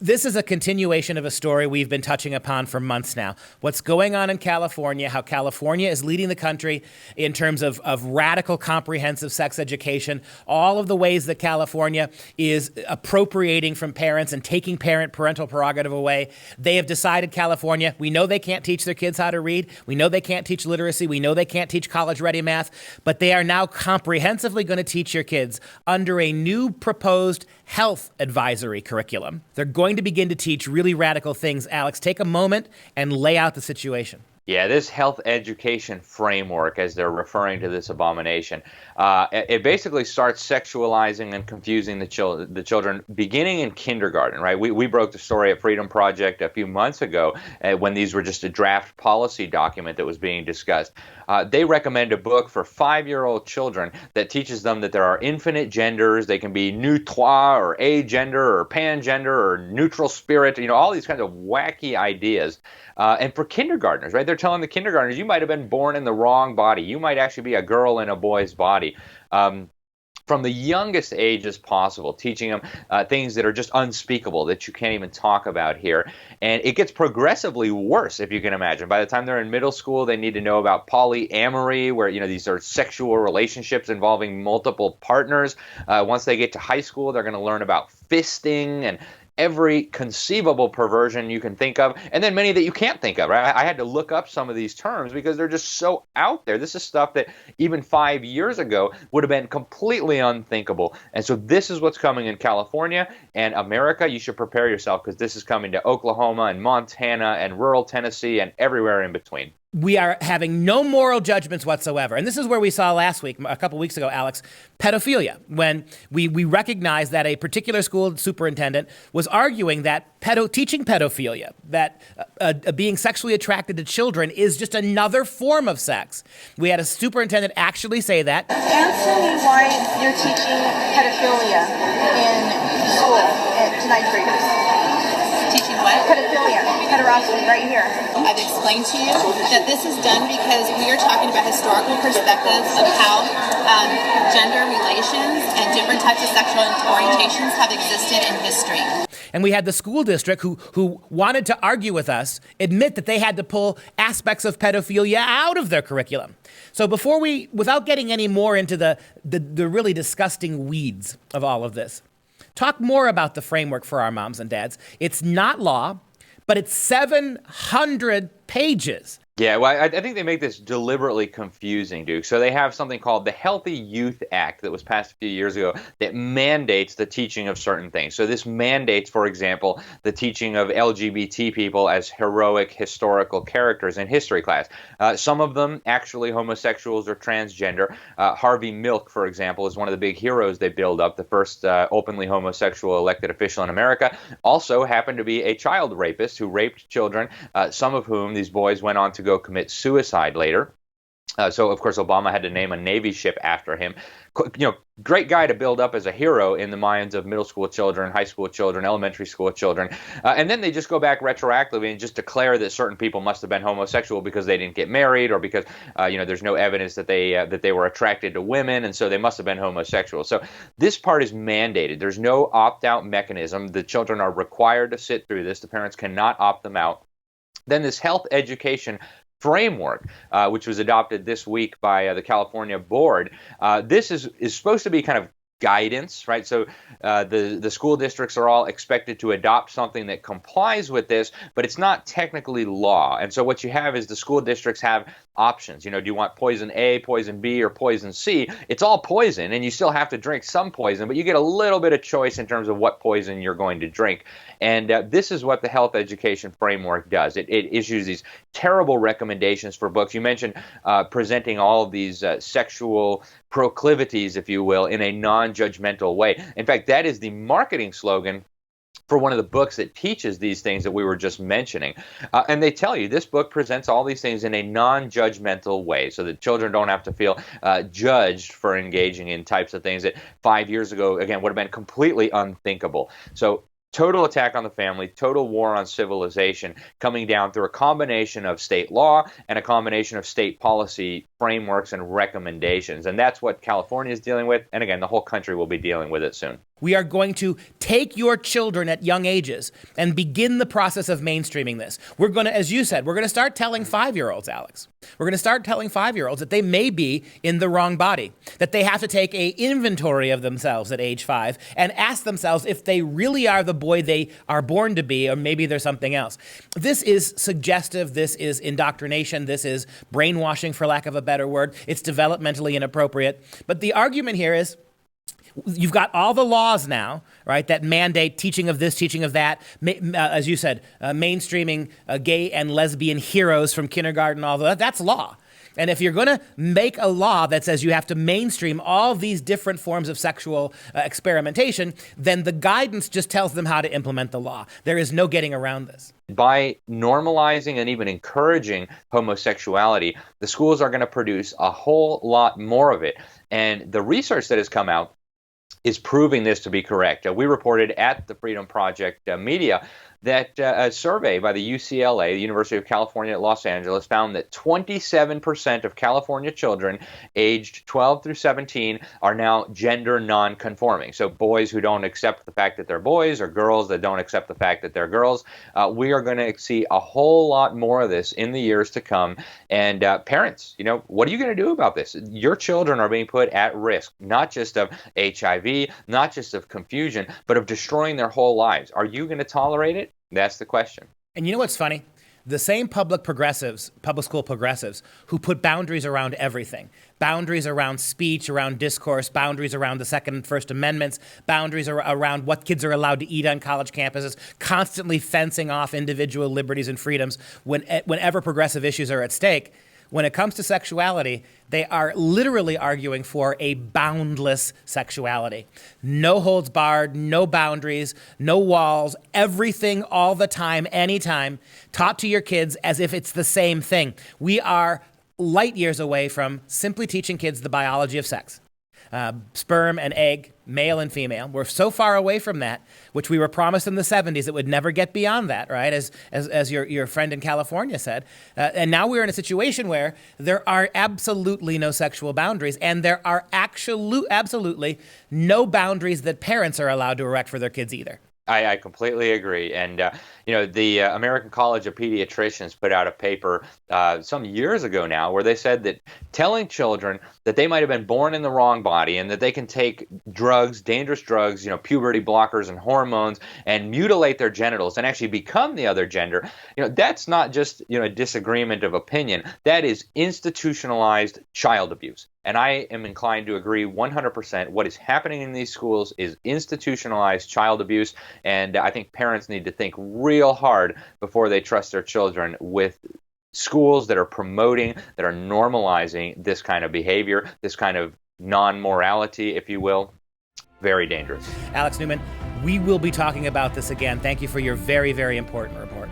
This is a continuation of a story we've been touching upon for months now. What's going on in California, how California is leading the country in terms of radical comprehensive sex education, all of the ways that California is appropriating from parents and taking parental prerogative away. They have decided, California, we know they can't teach their kids how to read, we know they can't teach literacy, we know they can't teach college-ready math, but they are now comprehensively going to teach your kids under a new proposed health advisory curriculum. They're going to begin to teach really radical things. Alex, take a moment and lay out the situation. Yeah, this health education framework, as they're referring to this abomination, it basically starts sexualizing and confusing the children beginning in kindergarten, right? We broke the story at Freedom Project a few months ago when these were just a draft policy document that was being discussed. They recommend a book for 5-year-old children that teaches them that there are infinite genders. They can be nous trois or agender or pangender or neutral spirit, all these kinds of wacky ideas. And for kindergartners, right? They're telling the kindergartners, you might have been born in the wrong body. You might actually be a girl in a boy's body. From the youngest ages possible, teaching them things that are just unspeakable, that you can't even talk about here. And it gets progressively worse, if you can imagine. By the time they're in middle school, they need to know about polyamory, where these are sexual relationships involving multiple partners. Once they get to high school, they're going to learn about fisting and every conceivable perversion you can think of, and then many that you can't think of, right? I had to look up some of these terms because they're just so out there. This is stuff that even 5 years ago would have been completely unthinkable. And so this is what's coming in California and America. You should prepare yourself because this is coming to Oklahoma and Montana and rural Tennessee and everywhere in between. We are having no moral judgments whatsoever. And this is where we saw last week, a couple weeks ago, Alex, pedophilia, when we recognized that a particular school superintendent was arguing that teaching pedophilia, that being sexually attracted to children is just another form of sex. We had a superintendent actually say that. Answer me why you're teaching pedophilia in school to ninth graders. Teaching what? Pedophilia, pederasty, right here. I've explained to you that this is done because we are talking about historical perspectives of how gender relations and different types of sexual orientations have existed in history. And we had the school district who wanted to argue with us, admit that they had to pull aspects of pedophilia out of their curriculum. So without getting any more into the really disgusting weeds of all of this, talk more about the framework for our moms and dads. It's not law, but it's 700 pages. Yeah, well, I think they make this deliberately confusing, Duke. So they have something called the Healthy Youth Act that was passed a few years ago that mandates the teaching of certain things. So this mandates, for example, the teaching of LGBT people as heroic historical characters in history class. Some of them actually homosexuals or transgender. Harvey Milk, for example, is one of the big heroes they build up, the first openly homosexual elected official in America. Also happened to be a child rapist who raped children, some of whom these boys went on to go commit suicide later. So, of course, Obama had to name a Navy ship after him. Great guy to build up as a hero in the minds of middle school children, high school children, elementary school children. And then they just go back retroactively and just declare that certain people must have been homosexual because they didn't get married or because, there's no evidence that they were attracted to women, and so they must have been homosexual. So this part is mandated. There's no opt-out mechanism. The children are required to sit through this. The parents cannot opt them out. Then this health education framework, which was adopted this week by the California board. This is supposed to be kind of guidance, right? So the school districts are all expected to adopt something that complies with this, but it's not technically law. And so what you have is the school districts have options. Do you want poison A, poison B, or poison C? It's all poison, and you still have to drink some poison, but you get a little bit of choice in terms of what poison you're going to drink. And this is what the health education framework does. It issues these terrible recommendations for books. You mentioned presenting all of these sexual proclivities, if you will, in a non-judgmental way. In fact, that is the marketing slogan for one of the books that teaches these things that we were just mentioning. And they tell you this book presents all these things in a non-judgmental way so that children don't have to feel judged for engaging in types of things that 5 years ago, again, would have been completely unthinkable. So total attack on the family, total war on civilization, coming down through a combination of state law and a combination of state policy frameworks and recommendations. And that's what California is dealing with. And again, the whole country will be dealing with it soon. We are going to take your children at young ages and begin the process of mainstreaming this. We're going to, as you said, we're going to start telling 5-year-olds, Alex. We're going to start telling 5-year-olds that they may be in the wrong body, that they have to take an inventory of themselves at age 5 and ask themselves if they really are the boy they are born to be, or maybe there's something else. This is suggestive. This is indoctrination. This is brainwashing, for lack of a better word. It's developmentally inappropriate. But the argument here is, you've got all the laws now, right, that mandate teaching of this, teaching of that. As you said, mainstreaming gay and lesbian heroes from kindergarten, all that, that's law. And if you're going to make a law that says you have to mainstream all these different forms of sexual experimentation, then the guidance just tells them how to implement the law. There is no getting around this. By normalizing and even encouraging homosexuality, the schools are going to produce a whole lot more of it. And the research that has come out is proving this to be correct. We reported at the Freedom Project Media that a survey by the UCLA, the University of California at Los Angeles, found that 27% of California children aged 12 through 17 are now gender non-conforming. So boys who don't accept the fact that they're boys, or girls that don't accept the fact that they're girls. We are going to see a whole lot more of this in the years to come. And parents, what are you going to do about this? Your children are being put at risk, not just of HIV, not just of confusion, but of destroying their whole lives. Are you going to tolerate it? That's the question. And you know what's funny? The same public school progressives who put boundaries around everything, boundaries around speech, around discourse, boundaries around the Second and First Amendments, boundaries around what kids are allowed to eat on college campuses, constantly fencing off individual liberties and freedoms whenever progressive issues are at stake. When it comes to sexuality, they are literally arguing for a boundless sexuality. No holds barred, no boundaries, no walls, everything all the time, anytime, taught to your kids as if it's the same thing. We are light years away from simply teaching kids the biology of sex. Sperm and egg, male and female. We're so far away from that, which we were promised in the 70s it would never get beyond that, right? As your friend in California said. And now we're in a situation where there are absolutely no sexual boundaries, and there are absolutely no boundaries that parents are allowed to erect for their kids either. I completely agree. And, the American College of Pediatricians put out a paper some years ago now where they said that telling children that they might have been born in the wrong body and that they can take drugs, dangerous drugs, puberty blockers and hormones, and mutilate their genitals and actually become the other gender, that's not just, a disagreement of opinion. That is institutionalized child abuse. And I am inclined to agree 100%. What is happening in these schools is institutionalized child abuse, and I think parents need to think real hard before they trust their children with schools that are promoting, that are normalizing this kind of behavior, this kind of non-morality, if you will. Very dangerous. Alex Newman, we will be talking about this again. Thank you for your very, very important report.